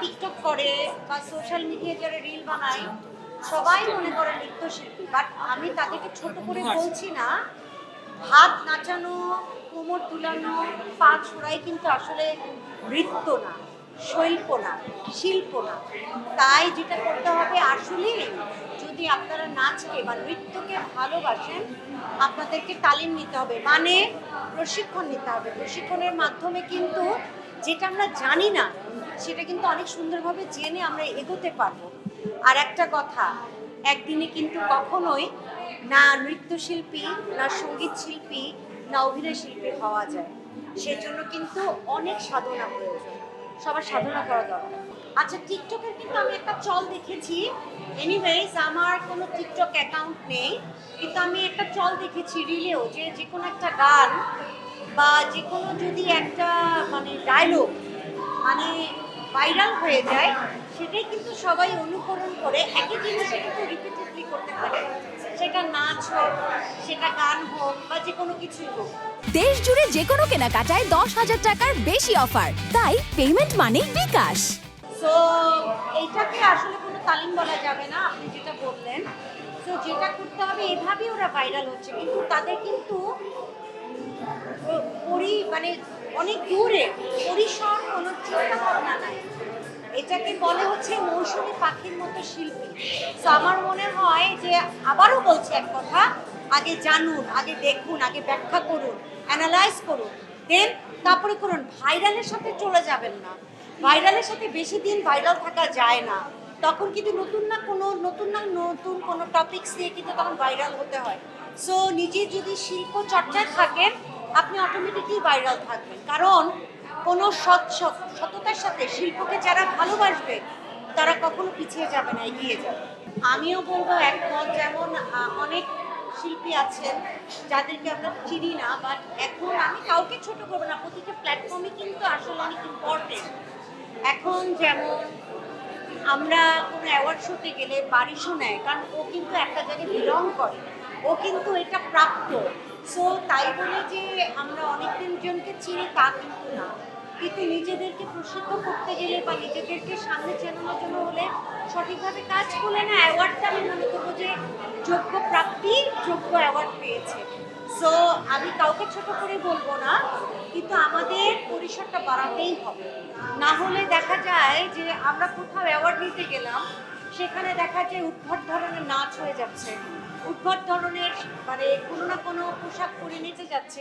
TikTok করে বা social মিডিয়ায় যারা রিল বানায় সবাই মনে করে নৃত্যশিল্পী, বাট আমি তাদেরকে ছোট করে বলছি না। হাত নাচানো, কোমর দুলানো, পা ছোড়াই কিন্তু আসলে নৃত্য না, শৈল্প না, শিল্প না। তাই যেটা করতে হবে আসলে, যদি আপনারা নাচকে বা নৃত্যকে ভালোবাসেন, আপনাদেরকে তালিম নিতে হবে, মানে প্রশিক্ষণ নিতে হবে। প্রশিক্ষণের মাধ্যমে কিন্তু যেটা আমরা জানি না সেটা কিন্তু অনেক সুন্দরভাবে জেনে আমরা এগোতে পারবো। আর একটা কথা, একদিনে কিন্তু কখনোই না নৃত্যশিল্পী, না সঙ্গীত শিল্পী, না অভিনয় শিল্পী হওয়া যায়। সেজন্য কিন্তু অনেক সাধনা প্রয়োজন, সবার সাধনা করা দরকার। আচ্ছা, টিকটকের কিন্তু আমি একটা চল দেখেছি। এনিওয়েজ, আমার কোনো টিকটক অ্যাকাউন্ট নেই, কিন্তু আমি একটা চল দেখেছি রিলেও, যে যে কোনো একটা গান বা যে কোনো যদি একটা মানে ডায়লগ মানে ভাইরাল হয়ে যায়, সেটাই কিন্তু সবাই অনুকরণ করে একই জিনিস কিন্তু রিপিটেডলি করতে থাকে। সেটা নাচ হোক, সেটা গান হোক, বা যে কোনো কিছুই হোক। দেশ জুড়ে যে কোনো কেনাকাটায় 10,000 টাকার বেশি অফার, তাই পেমেন্ট মানেই বিকাশ। সো এইটাকে আসলে কোনো তালিম বলা যাবে না, আপনি যেটা বললেন। সো যেটা করতে হবে, এভাবেই ওরা ভাইরাল হচ্ছে, কিন্তু তাদের কিন্তু মানে অনেক দূরে পরিসর কোনো চিন্তা ভাবনা নাই। এটাকে বলে হচ্ছে মৌসুমী পাখির মতো শিল্পী। তো আমার মনে হয় যে, আবারও বলছি এক কথা, আগে জানুন, আগে দেখুন, আগে ব্যাখ্যা করুন, অ্যানালাইজ করুন, দেন তারপরে করুন। ভাইরালের সাথে চলে যাবেন না। ভাইরালের সাথে বেশি দিন ভাইরাল থাকা যায় না। তখন কিন্তু নতুন কোনো টপিকস দিয়ে কিন্তু তখন ভাইরাল হতে হয়। সো নিজে যদি শিল্প চর্চায় থাকেন, আপনি অটোমেটিকলি ভাইরাল থাকবেন। কারণ কোনো সততার সাথে শিল্পকে যারা ভালোবাসবে, তারা কখনো পিছিয়ে যাবে না, এগিয়ে যাবে। আমিও বলবো একমত। যেমন অনেক শিল্পী আছেন যাদেরকে আমরা চিনি না, বাট এখন আমি কাউকে ছোট করবো না, প্রতিটা প্ল্যাটফর্মে কিন্তু আসলে অনেক ইম্পর্টেন্ট। এখন যেমন আমরা কোনো অ্যাওয়ার্ড শোতে গেলে বারিশও নেয়, কারণ ও কিন্তু একটা জায়গায় বিলং করে, ও কিন্তু এটা প্রাপ্ত। সো তাই বলে যে আমরা অনেক জনকে চিনি তা কিন্তু না। কিন্তু নিজেদেরকে প্রসিদ্ধ করতে গেলে বা নিজেদেরকে সামনে চেনানোর জন্য হলে সঠিকভাবে কাজ করলে না, অ্যাওয়ার্ডটা আমি মনে করবো যে যোগ্য প্রাপ্তি, যোগ্য অ্যাওয়ার্ড পেয়েছে। সো আমি কাউকে ছোট করে বলবো না, কিন্তু আমাদের পরিসরটা বাড়াতেই হবে। না হলে দেখা যায় যে আমরা কোথাও অ্যাওয়ার্ড নিতে গেলাম, সেখানে দেখা যায় উদ্ভট ধরনের নাচ হয়ে যাচ্ছে, উদ্ভট ধরনের মানে কোনো না কোনো পোশাক পরে নেচে যাচ্ছে।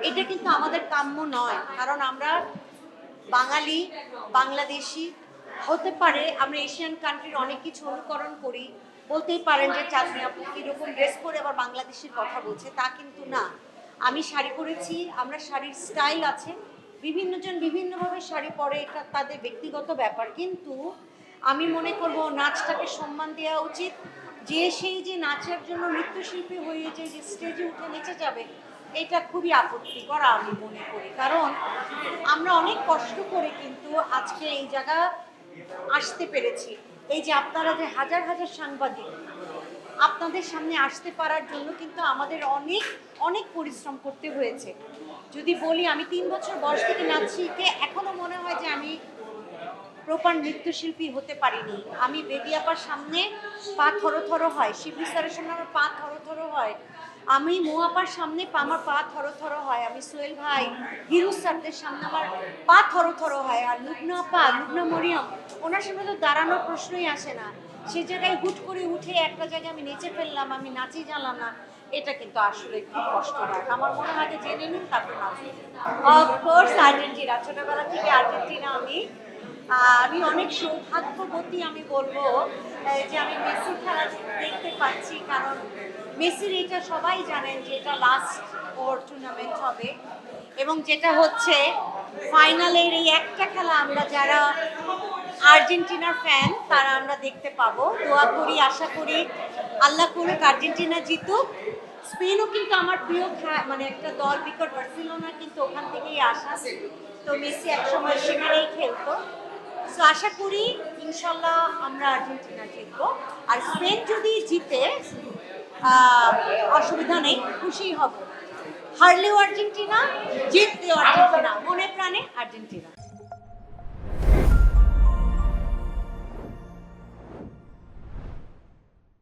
এটা কিন্তু আমাদের কাম্য নয়। কারণ আমরা বাঙালি, বাংলাদেশি, হতে পারে আমরা এশিয়ান কান্ট্রির অনেক কিছু অনুকরণ করি। বলতেই পারেন যে চাঁদনি আপু কীরকম ড্রেস করে আবার বাংলাদেশের কথা বলছে, তা কিন্তু না। আমি শাড়ি পরেছি, আমরা শাড়ির স্টাইল আছে, বিভিন্নজন বিভিন্নভাবে শাড়ি পরে, এটা তাদের ব্যক্তিগত ব্যাপার। কিন্তু আমি মনে করব নাচটাকে সম্মান দেওয়া উচিত। যে সেই যে নাচের জন্য নৃত্যশিল্পী হয়ে যে স্টেজে উঠে নেচে যাবে, এটা খুবই আপত্তিকর আমি মনে করি। কারণ আমরা অনেক কষ্ট করে কিন্তু আজকে এই জায়গা আসতে পেরেছি। এই যে আপনারা যে হাজার হাজার সাংবাদিক, আপনাদের সামনে আসতে পারার জন্য কিন্তু আমাদের অনেক অনেক পরিশ্রম করতে হয়েছে। যদি বলি, আমি 3 বছর বয়স থেকে নাচ শিখে এখনো মনে হয় যে আমি প্রপার নৃত্যশিল্পী হতে পারিনি। আমি বেবি আপার সামনে পা থরথর হয়, শিবলি স্যারের সামনে আমার পা থরথর হয়, আমি মোয়াপার সামনে আমার পা থরথর হয়, আমি সোহেল ভাই, হিরু স্যারদের সামনে আমার পা থরথর হয়। আর লুবনা মরিয়ম, ওনার সামনে তো দাঁড়ানোর প্রশ্নই আসে না। সে জায়গায় হুট করে উঠে একটা জায়গায় আমি নেচে ফেললাম, আমি নাচই জানলাম না, এটা কিন্তু আসলে খুব কষ্টদায়ক। আমার মনে হয় যে জেনে নিন তারপর নাচুন। অফকোর্স আর্জেন্টিনা, ছোটবেলা থেকে আর্জেন্টিনা। আমি অনেক সৌভাগ্যবতী আমি বলবো যে আমি মেসি খেলা দেখতে পাচ্ছি। কারণ মেসির এটা সবাই জানেন যে এটা লাস্ট ওর টুর্নামেন্ট হবে, এবং যেটা হচ্ছে ফাইনালের এই একটা খেলা আমরা যারা আর্জেন্টিনার ফ্যান তারা আমরা দেখতে পাবো। দোয়া করি, আশা করি আল্লাহ করুক আর্জেন্টিনা জিতুক। স্পেনও কিন্তু আমার প্রিয় মানে একটা দল, বিকট বার্সেলোনা কিন্তু ওখান থেকেই আসা। তো মেসি একসময় সেখানেই খেলতো। সো আশা করি ইনশাল্লাহ আমরা আর্জেন্টিনা জিতবো। আর স্পেন যদি জিতে অসুবিধা নেই, খুশি হব। হারলেও আর্জেন্টিনা, জিতলেও আর্জেন্টিনা, মনে প্রাণে আর্জেন্টিনা।